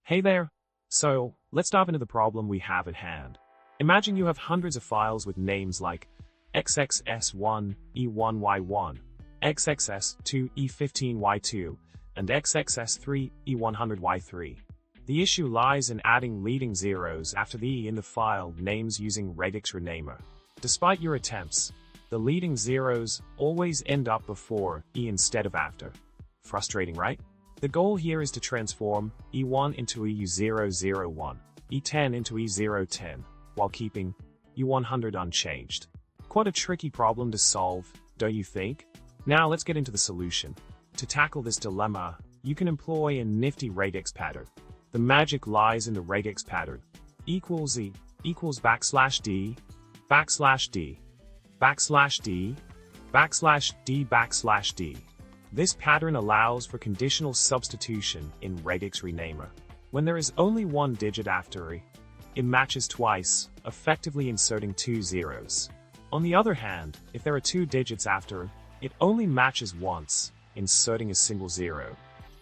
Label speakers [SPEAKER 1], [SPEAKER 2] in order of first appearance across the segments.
[SPEAKER 1] Hey there! So, let's dive into the problem we have at hand. Imagine you have hundreds of files with names like XXS1E1Y1, XXS2E15Y2, and XXS3E100Y3. The issue lies in adding leading zeros after the E in the file names using RegexRenamer. Despite your attempts, the leading zeros always end up before E instead of after. Frustrating, right? The goal here is to transform E1 into EU001, E10 into E010, while keeping E100 unchanged. Quite a tricky problem to solve, don't you think? Now let's get into the solution. To tackle this dilemma, you can employ a nifty regex pattern. The magic lies in the regex pattern. Equals E equals backslash D, backslash D, backslash D, backslash D, backslash D. This pattern allows for conditional substitution in RegexRenamer. When there is only one digit after E, it matches twice, effectively inserting two zeros. On the other hand, if there are two digits after E, it only matches once, inserting a single zero.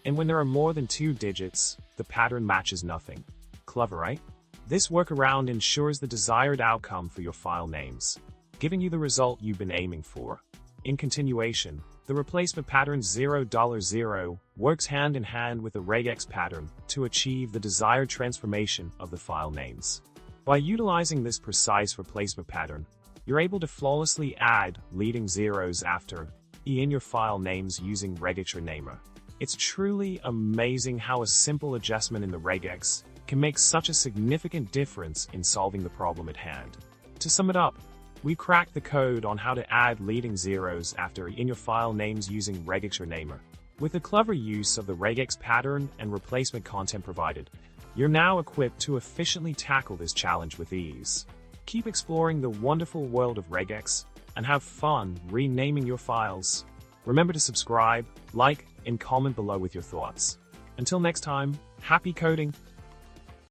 [SPEAKER 1] And when there are more than two digits, the pattern matches nothing. Clever, right? This workaround ensures the desired outcome for your file names, giving you the result you've been aiming for. In continuation, the replacement pattern 0$0 works hand in hand with the regex pattern to achieve the desired transformation of the file names. By utilizing this precise replacement pattern, you're able to flawlessly add leading zeros after E in your file names using RegexRenamer. It's truly amazing how a simple adjustment in the regex can make such a significant difference in solving the problem at hand. To sum it up, we've cracked the code on how to add leading zeros after in your file names using RegexRenamer. With the clever use of the regex pattern and replacement content provided, you're now equipped to efficiently tackle this challenge with ease. Keep exploring the wonderful world of regex and have fun renaming your files. Remember to subscribe, like, and comment below with your thoughts. Until next time, happy coding!